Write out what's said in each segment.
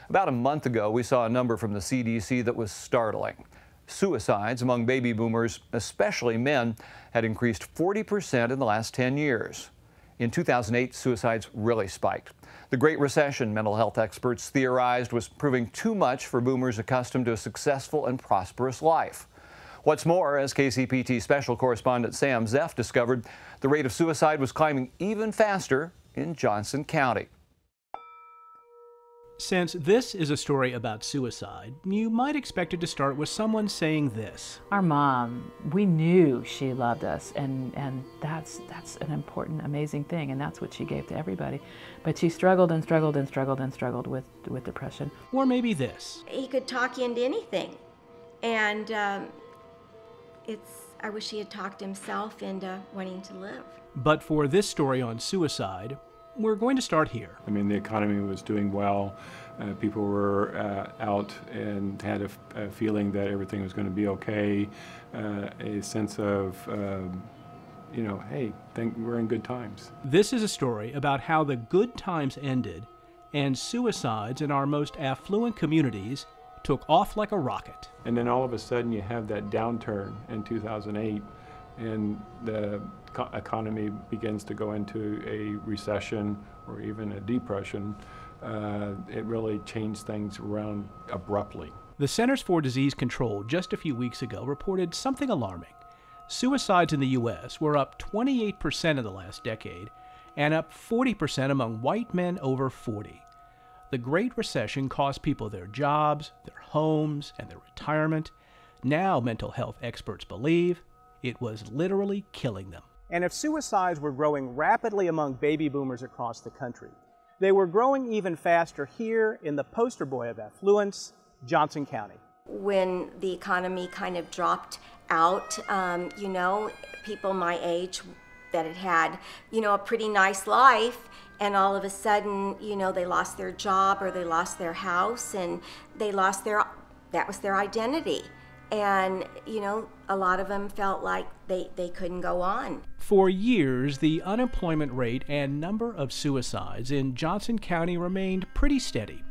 About a month ago, we saw a number from the CDC that was startling. Suicides among baby boomers, especially men, had increased 40% in the last 10 years. In 2008, suicides really spiked. The Great Recession, mental health experts theorized, was proving too much for boomers accustomed to a successful and prosperous life. What's more, as KCPT special correspondent Sam Zeff discovered, the rate of suicide was climbing even faster in Johnson County. Since this is a story about suicide, you might expect it to start with someone saying this. Our mom, we knew she loved us, and that's an important, amazing thing, and that's what she gave to everybody. But she struggled and struggled and struggled and struggled with depression. Or maybe this. He could talk you into anything, and I wish he had talked himself into wanting to live. But for this story on suicide, we're going to start here. I mean, the economy was doing well. People were out and had a feeling that everything was going to be okay. A sense of, hey, we're in good times. This is a story about how the good times ended and suicides in our most affluent communities took off like a rocket. And then all of a sudden you have that downturn in 2008, and the economy begins to go into a recession or even a depression. It really changed things around abruptly. The Centers for Disease Control just a few weeks ago reported something alarming. Suicides in the U.S. were up 28% in the last decade and up 40% among white men over 40. The Great Recession cost people their jobs, their homes, and their retirement. Now mental health experts believe it was literally killing them. And if suicides were growing rapidly among baby boomers across the country, they were growing even faster here in the poster boy of affluence, Johnson County. When the economy kind of dropped out, people my age that had a pretty nice life, and all of a sudden, they lost their job or they lost their house, and they lost that was their identity. And, a lot of them felt like they couldn't go on. For years, the unemployment rate and number of suicides in Johnson County remained pretty steady.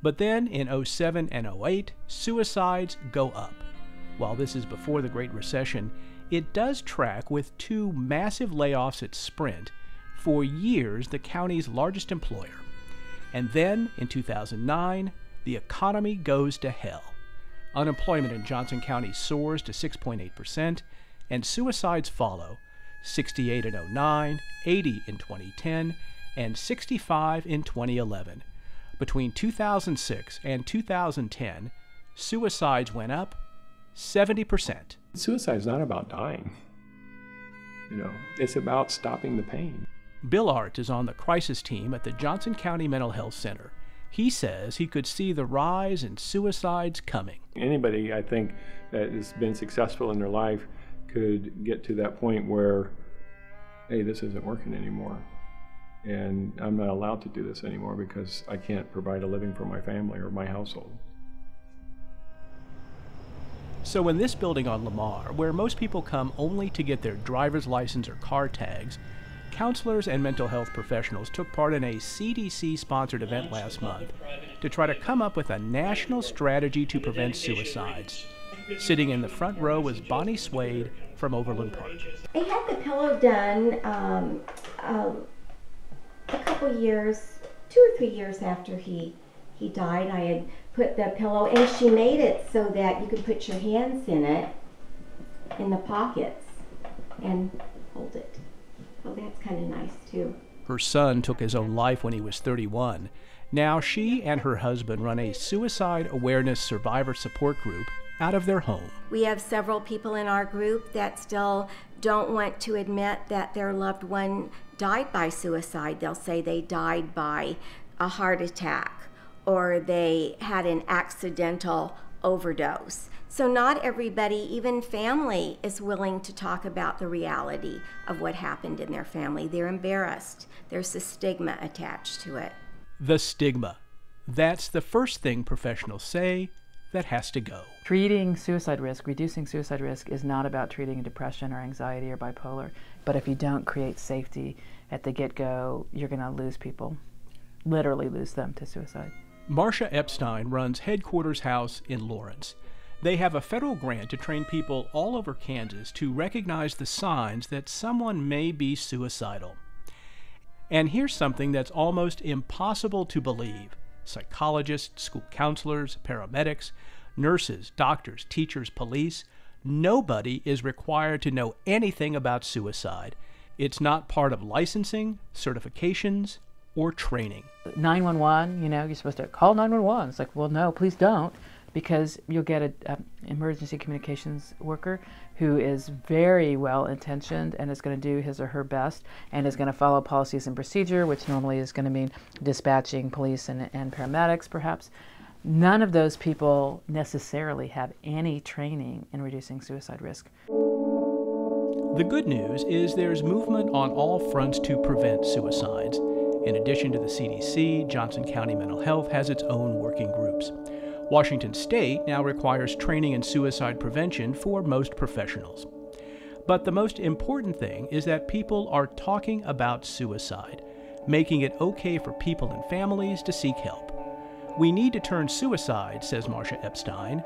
But then in 2007 and 2008, suicides go up. While this is before the Great Recession, it does track with two massive layoffs at Sprint, for years the county's largest employer. And then, in 2009, the economy goes to hell. Unemployment in Johnson County soars to 6.8%, and suicides follow, 68 in 2009, 80 in 2010, and 65 in 2011. Between 2006 and 2010, suicides went up 70%. Suicide is not about dying. It's about stopping the pain. Bill Art is on the crisis team at the Johnson County Mental Health Center. He says he could see the rise in suicides coming. Anybody, I think, that has been successful in their life could get to that point where, hey, this isn't working anymore, and I'm not allowed to do this anymore because I can't provide a living for my family or my household. So in this building on Lamar, where most people come only to get their driver's license or car tags, counselors and mental health professionals took part in a CDC-sponsored event last month to try to come up with a national strategy to prevent suicides. Sitting in the front row was Bonnie Swade from Overland Park. I had the pillow done a couple years, 2 or 3 years after he died. I had put the pillow, and she made it so that you could put your hands in it, in the pockets, and hold it. Oh, that's kind of nice, too. Her son took his own life when he was 31. Now she and her husband run a suicide awareness survivor support group out of their home. We have several people in our group that still don't want to admit that their loved one died by suicide. They'll say they died by a heart attack or they had an accidental overdose. So not everybody, even family, is willing to talk about the reality of what happened in their family. They're embarrassed. There's a stigma attached to it. The stigma. That's the first thing professionals say that has to go. Treating suicide risk, reducing suicide risk, is not about treating depression or anxiety or bipolar. But if you don't create safety at the get-go, you're going to lose people, literally lose them to suicide. Marcia Epstein runs Headquarters House in Lawrence. They have a federal grant to train people all over Kansas to recognize the signs that someone may be suicidal. And here's something that's almost impossible to believe. Psychologists, school counselors, paramedics, nurses, doctors, teachers, police, nobody is required to know anything about suicide. It's not part of licensing, certifications, or training. 911, you're supposed to call 911. It's like, well, no, please don't, because you'll get an emergency communications worker who is very well intentioned and is going to do his or her best and is going to follow policies and procedure, which normally is going to mean dispatching police and paramedics perhaps. None of those people necessarily have any training in reducing suicide risk. The good news is there's movement on all fronts to prevent suicides. In addition to the CDC, Johnson County Mental Health has its own working groups. Washington State now requires training in suicide prevention for most professionals. But the most important thing is that people are talking about suicide, making it okay for people and families to seek help. We need to turn suicide, says Marcia Epstein,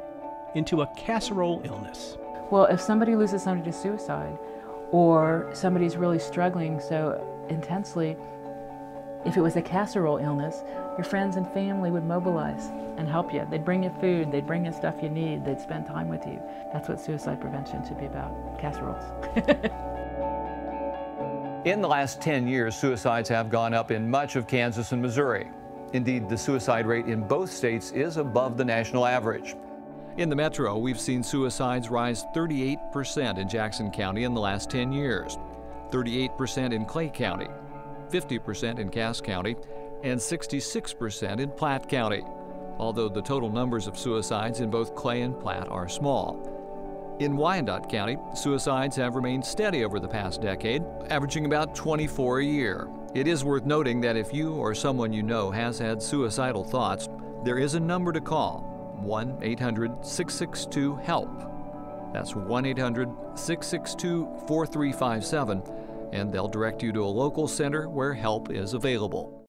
into a casserole illness. Well, if somebody loses somebody to suicide, or somebody's really struggling so intensely, if it was a casserole illness, your friends and family would mobilize and help you. They'd bring you food, they'd bring you stuff you need, they'd spend time with you. That's what suicide prevention should be about, casseroles. In the last 10 years, suicides have gone up in much of Kansas and Missouri. Indeed, the suicide rate in both states is above the national average. In the metro, we've seen suicides rise 38% in Jackson County in the last 10 years, 38% in Clay County, 50% in Cass County, and 66% in Platte County, although the total numbers of suicides in both Clay and Platte are small. In Wyandotte County, suicides have remained steady over the past decade, averaging about 24 a year. It is worth noting that if you or someone you know has had suicidal thoughts, there is a number to call, 1-800-662-HELP. That's 1-800-662-4357, and they'll direct you to a local center where help is available.